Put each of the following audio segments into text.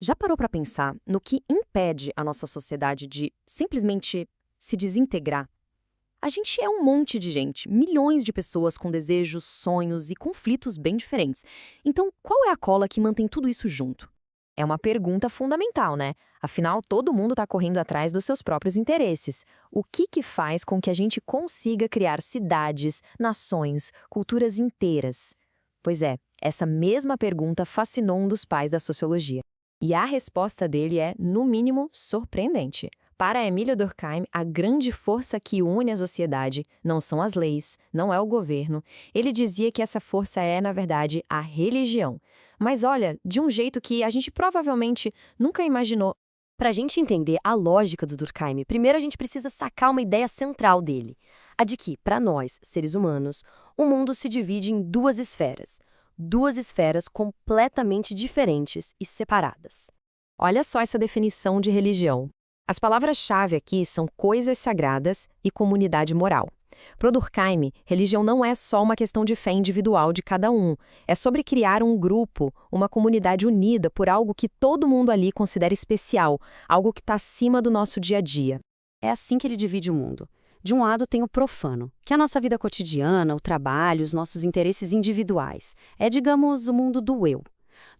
Já parou para pensar no que impede a nossa sociedade de simplesmente se desintegrar? A gente é um monte de gente, milhões de pessoas com desejos, sonhos e conflitos bem diferentes. Então, qual é a cola que mantém tudo isso junto? É uma pergunta fundamental, né? Afinal, todo mundo está correndo atrás dos seus próprios interesses. O que faz com que a gente consiga criar cidades, nações, culturas inteiras? Pois é, essa mesma pergunta fascinou um dos pais da sociologia. E a resposta dele é, no mínimo, surpreendente. Para Emílio Durkheim, a grande força que une a sociedade não são as leis, não é o governo. Ele dizia que essa força é, na verdade, a religião. Mas olha, de um jeito que a gente provavelmente nunca imaginou. Para a gente entender a lógica do Durkheim, primeiro a gente precisa sacar uma ideia central dele. A de que, para nós, seres humanos, o mundo se divide em duas esferas. Duas esferas completamente diferentes e separadas. Olha só essa definição de religião. As palavras-chave aqui são coisas sagradas e comunidade moral. Para o Durkheim, religião não é só uma questão de fé individual de cada um. É sobre criar um grupo, uma comunidade unida por algo que todo mundo ali considera especial, algo que está acima do nosso dia a dia. É assim que ele divide o mundo. De um lado tem o profano, que é a nossa vida cotidiana, o trabalho, os nossos interesses individuais. É, digamos, o mundo do eu.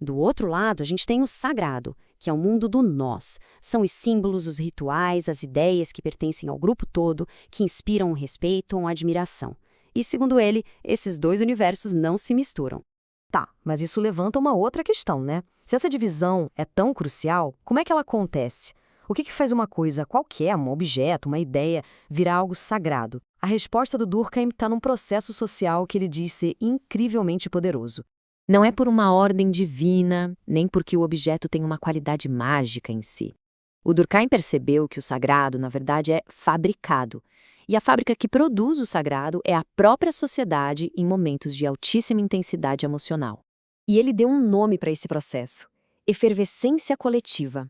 Do outro lado, a gente tem o sagrado, que é o mundo do nós. São os símbolos, os rituais, as ideias que pertencem ao grupo todo, que inspiram o respeito ou a admiração. E, segundo ele, esses dois universos não se misturam. Tá, mas isso levanta uma outra questão, né? Se essa divisão é tão crucial, como é que ela acontece? O que faz uma coisa qualquer, um objeto, uma ideia, virar algo sagrado? A resposta do Durkheim está num processo social que ele diz ser incrivelmente poderoso. Não é por uma ordem divina, nem porque o objeto tem uma qualidade mágica em si. O Durkheim percebeu que o sagrado, na verdade, é fabricado. E a fábrica que produz o sagrado é a própria sociedade em momentos de altíssima intensidade emocional. E ele deu um nome para esse processo: efervescência coletiva.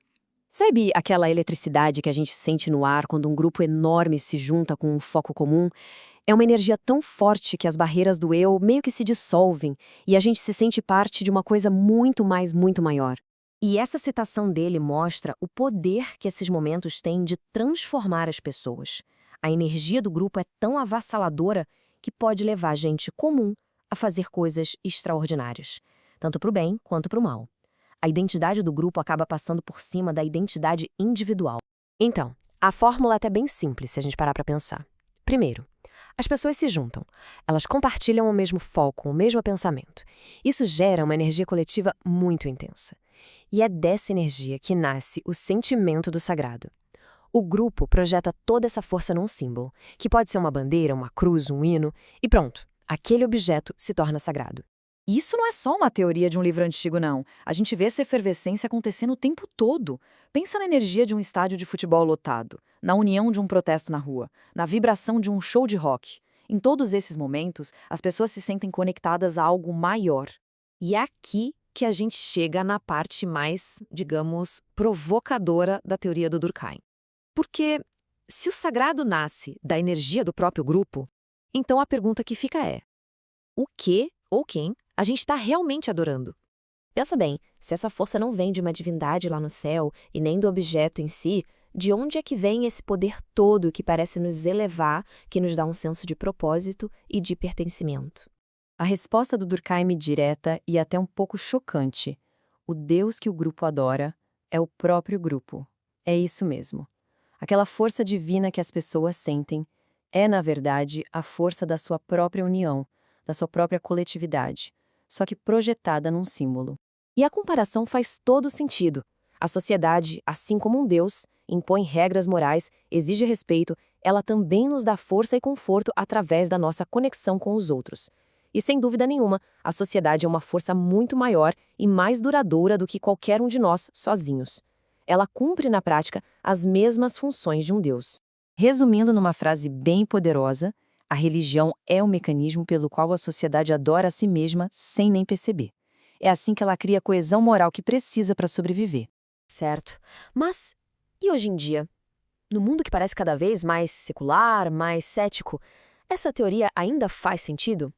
Sabe aquela eletricidade que a gente sente no ar quando um grupo enorme se junta com um foco comum? É uma energia tão forte que as barreiras do eu meio que se dissolvem e a gente se sente parte de uma coisa muito maior. E essa citação dele mostra o poder que esses momentos têm de transformar as pessoas. A energia do grupo é tão avassaladora que pode levar gente comum a fazer coisas extraordinárias, tanto para o bem quanto para o mal. A identidade do grupo acaba passando por cima da identidade individual. Então, a fórmula é até bem simples se a gente parar para pensar. Primeiro, as pessoas se juntam. Elas compartilham o mesmo foco, o mesmo pensamento. Isso gera uma energia coletiva muito intensa. E é dessa energia que nasce o sentimento do sagrado. O grupo projeta toda essa força num símbolo, que pode ser uma bandeira, uma cruz, um hino, e pronto, aquele objeto se torna sagrado. Isso não é só uma teoria de um livro antigo, não. A gente vê essa efervescência acontecendo o tempo todo. Pensa na energia de um estádio de futebol lotado, na união de um protesto na rua, na vibração de um show de rock. Em todos esses momentos, as pessoas se sentem conectadas a algo maior. E é aqui que a gente chega na parte mais, digamos, provocadora da teoria do Durkheim. Porque se o sagrado nasce da energia do próprio grupo, então a pergunta que fica é: o que ou quem a gente está realmente adorando? Pensa bem, se essa força não vem de uma divindade lá no céu e nem do objeto em si, de onde é que vem esse poder todo que parece nos elevar, que nos dá um senso de propósito e de pertencimento? A resposta do Durkheim direta e até um pouco chocante. O Deus que o grupo adora é o próprio grupo. É isso mesmo. Aquela força divina que as pessoas sentem é, na verdade, a força da sua própria união, da sua própria coletividade, só que projetada num símbolo. E a comparação faz todo sentido. A sociedade, assim como um Deus, impõe regras morais, exige respeito, ela também nos dá força e conforto através da nossa conexão com os outros. E sem dúvida nenhuma, a sociedade é uma força muito maior e mais duradoura do que qualquer um de nós sozinhos. Ela cumpre na prática as mesmas funções de um Deus. Resumindo numa frase bem poderosa, a religião é o mecanismo pelo qual a sociedade adora a si mesma sem nem perceber. É assim que ela cria a coesão moral que precisa para sobreviver. Certo. Mas, e hoje em dia? No mundo que parece cada vez mais secular, mais cético, essa teoria ainda faz sentido?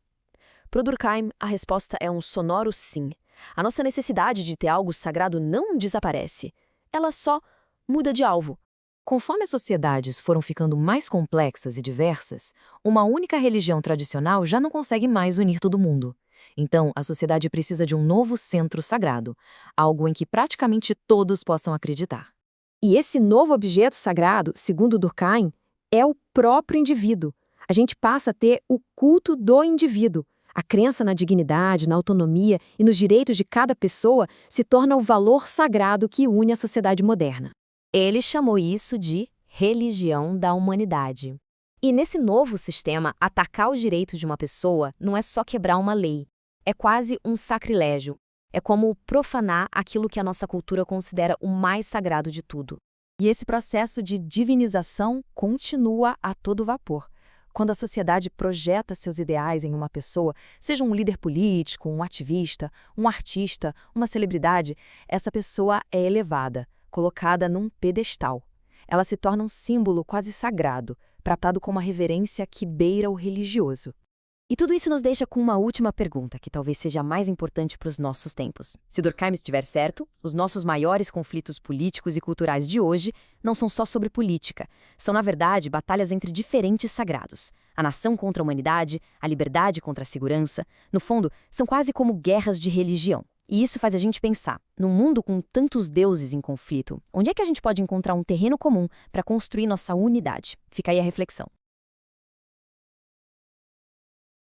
Para o Durkheim, a resposta é um sonoro sim. A nossa necessidade de ter algo sagrado não desaparece. Ela só muda de alvo. Conforme as sociedades foram ficando mais complexas e diversas, uma única religião tradicional já não consegue mais unir todo mundo. Então, a sociedade precisa de um novo centro sagrado, algo em que praticamente todos possam acreditar. E esse novo objeto sagrado, segundo Durkheim, é o próprio indivíduo. A gente passa a ter o culto do indivíduo. A crença na dignidade, na autonomia e nos direitos de cada pessoa se torna o valor sagrado que une a sociedade moderna. Ele chamou isso de religião da humanidade. E nesse novo sistema, atacar os direitos de uma pessoa não é só quebrar uma lei. É quase um sacrilégio. É como profanar aquilo que a nossa cultura considera o mais sagrado de tudo. E esse processo de divinização continua a todo vapor. Quando a sociedade projeta seus ideais em uma pessoa, seja um líder político, um ativista, um artista, uma celebridade, essa pessoa é elevada, colocada num pedestal. Ela se torna um símbolo quase sagrado, tratado com uma reverência que beira o religioso. E tudo isso nos deixa com uma última pergunta, que talvez seja a mais importante para os nossos tempos. Se Durkheim estiver certo, os nossos maiores conflitos políticos e culturais de hoje não são só sobre política. São, na verdade, batalhas entre diferentes sagrados. A nação contra a humanidade, a liberdade contra a segurança. No fundo, são quase como guerras de religião. E isso faz a gente pensar, num mundo com tantos deuses em conflito, onde é que a gente pode encontrar um terreno comum para construir nossa unidade? Fica aí a reflexão.